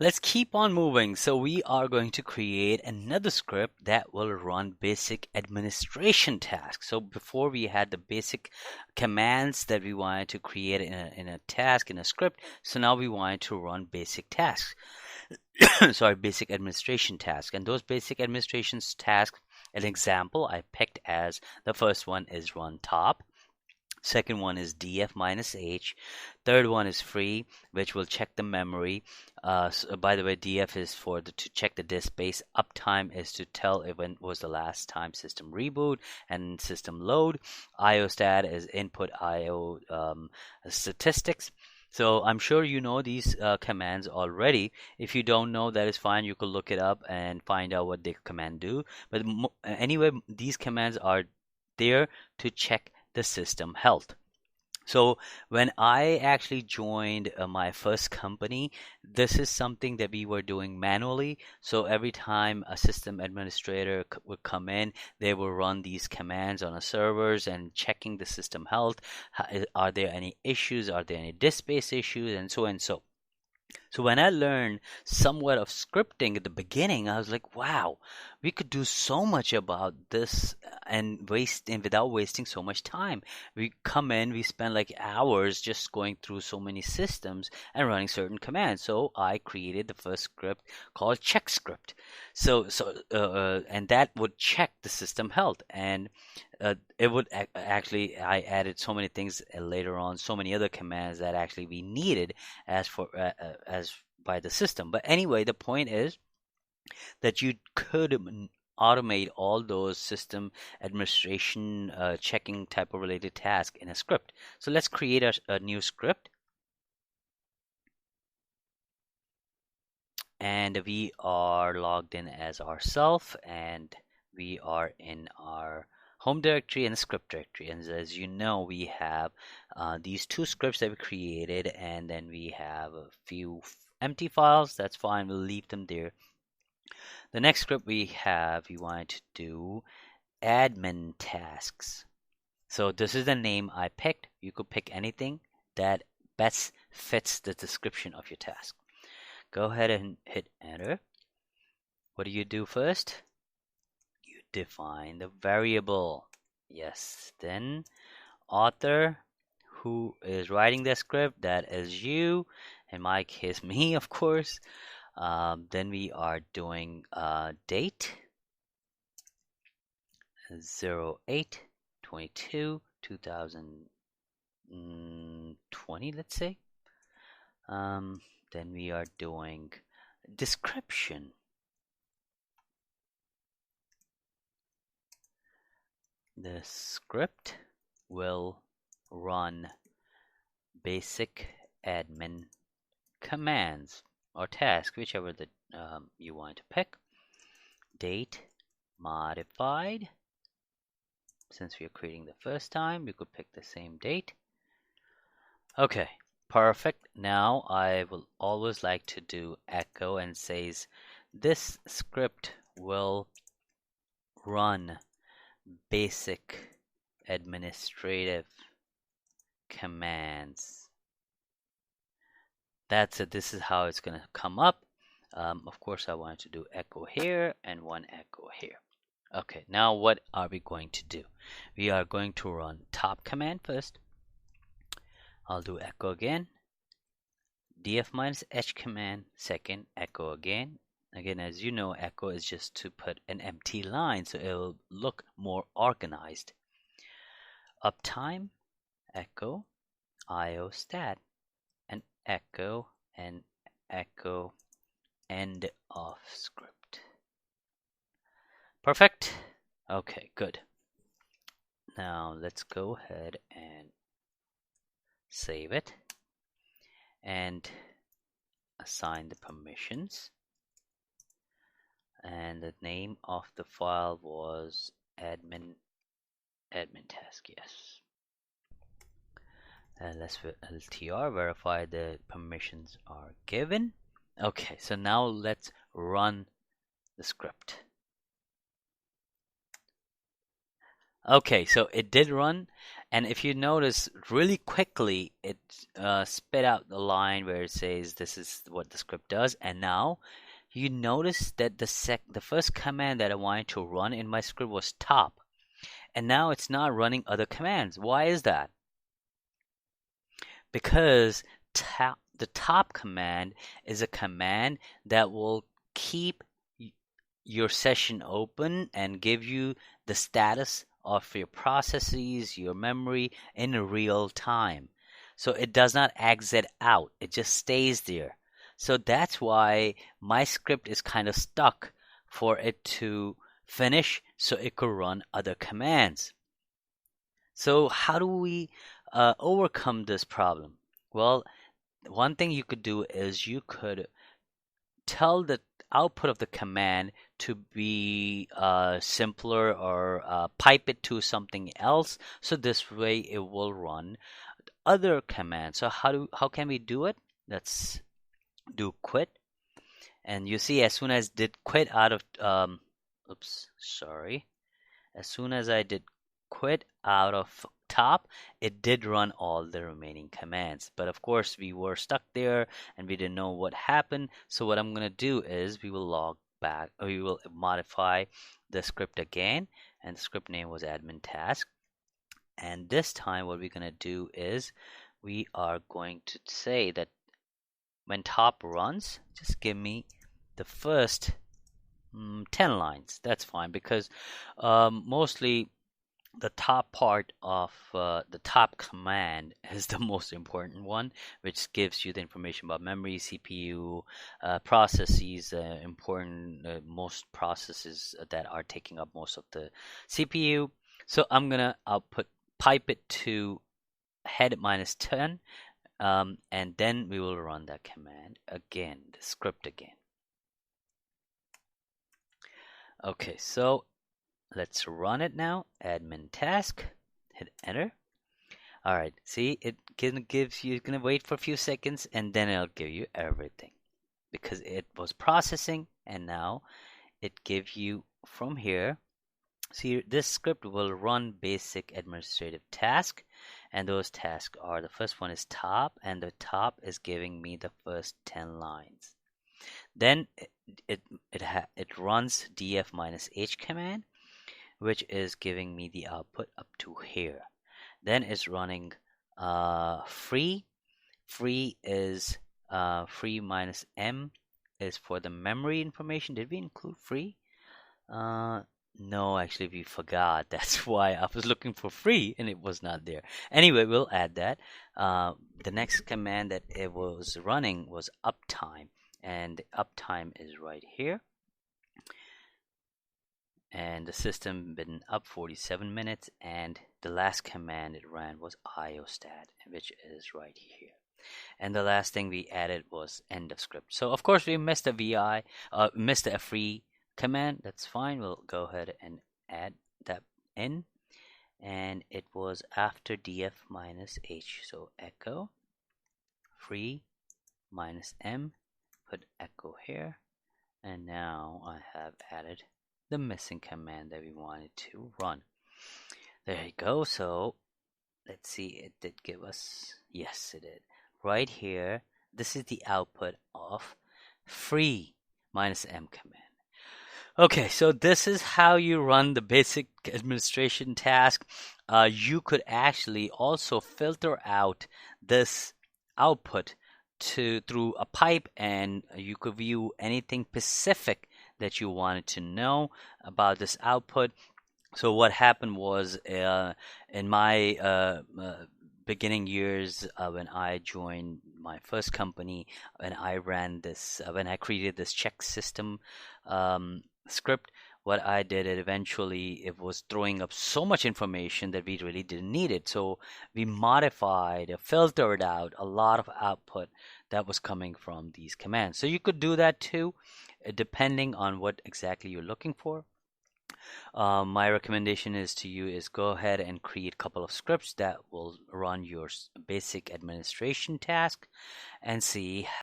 Let's keep on moving. So we are going to create another script that will run basic administration tasks. So before we had the basic commands that we wanted to create in a task, in a script. So now we wanted to run basic tasks. Sorry, basic administration tasks. And those basic administration tasks, an example I picked as the first one is run top. Second one is df minus h. Third one is free, which will check the memory. By the way, df is for to check the disk space. Uptime is to tell if when was the last time system reboot and system load. IOstat is input IO statistics. So I'm sure you know these commands already. If you don't know, that is fine. You could look it up and find out what the command do. But anyway, these commands are there to check the system health. So when I actually joined my first company, this is something that we were doing manually. So every time a system administrator would come in, they will run these commands on the servers and checking the system health. Are there any issues? Are there any disk space issues? And so and so. So when I learned somewhat of scripting at the beginning, I was like, wow, we could do so much about this and without wasting so much time. We come in, we spend like hours just going through so many systems and running certain commands. So I created the first script called check script. And that would check the system health and it would actually I added so many things later on, so many other commands that actually we needed as by the system. But anyway, the point is that you could automate all those system administration checking type of related task in a script. So let's create a new script. And we are logged in as ourself, and we are in our home directory and script directory. And as you know, we have these two scripts that we created, and then we have a few empty files. That's fine, we'll leave them there. The next script we want to do admin tasks. So this is the name I picked. You could pick anything that best fits the description of your task. Go ahead and hit enter. What do you do first? You define the variable. Yes, then author, who is writing the script, that is you. In my case, me, of course. Then we are doing date 08/22/2020, let's say. Then we are doing description. The script will run basic admin commands or tasks, whichever you want to pick. Date modified. Since we are creating the first time, we could pick the same date. Okay. Perfect. Now I will always like to do echo and says this script will run basic administrative commands. That's it. This is how it's going to come up. Of course, I wanted to do echo here and one echo here. Okay, now what are we going to do? We are going to run top command first. I'll do echo again. df minus h command second, echo again. Again, as you know, echo is just to put an empty line so it'll look more organized. Uptime, echo, IOstat, and echo end of script. Perfect. Okay, good. Now let's go ahead and save it and assign the permissions. And the name of the file was admin task. Yes. Let's LTR verify the permissions are given. Okay, so now let's run the script. Okay, so it did run, And if you notice really quickly, it spit out the line where it says this is what the script does. And now you notice that the first command that I wanted to run in my script was top. And now it's not running other commands. Why is that? Because the top command is a command that will keep your session open and give you the status of your processes, your memory in real time. So it does not exit out, it just stays there. So that's why my script is kind of stuck for it to finish so it could run other commands. So how do we overcome this problem? Well, one thing you could do is you could tell the output of the command to be simpler, or pipe it to something else, so this way it will run other commands. So how can we do it? Let's do quit, and you see as soon as did quit out of as soon as I did quit out of top, it did run all the remaining commands. But of course, we were stuck there and we didn't know what happened. So what I'm going to do is we will log back, or we will modify the script again. And the script name was admin task. And this time what we're going to do is we are going to say that when top runs, just give me the first 10 lines. That's fine, because mostly the top part of the top command is the most important one, which gives you the information about memory, CPU, processes, important most processes that are taking up most of the CPU. So I'm gonna pipe it to head -10, and then we will run that command again, the script again. Okay, so let's run it now. Admin task. Hit enter. All right. See, it gives you. It's gonna wait for a few seconds, and then it'll give you everything, because it was processing, and now it gives you from here. See, this script will run basic administrative task, and those tasks are, the first one is top, and the top is giving me the first 10 lines. Then it runs df-h command, which is giving me the output up to here. Then it's running free. Free is free -m is for the memory information. Did we include free? No, actually we forgot. That's why I was looking for free and it was not there. Anyway, we'll add that. The next command that it was running was uptime, and the uptime is right here. And the system been up 47 minutes, and the last command it ran was iostat, which is right here. And the last thing we added was end of script. So of course we missed the missed the free command. That's fine. We'll go ahead and add that in, and it was after df-h. So echo free -m, put echo here, and now I have added the missing command that we wanted to run. There you go. So let's see, it did give us, yes it did. Right here, this is the output of free -m command. Okay, so this is how you run the basic administration task. You could actually also filter out this output through a pipe, and you could view anything specific that you wanted to know about this output. So what happened was, in my beginning years, when I joined my first company, when I ran this, when I created this check system script, what I did, it was throwing up so much information that we really didn't need it. So we modified, filtered out a lot of output that was coming from these commands. So you could do that too, depending on what exactly you're looking for. My recommendation is to you is go ahead and create a couple of scripts that will run your basic administration task, and see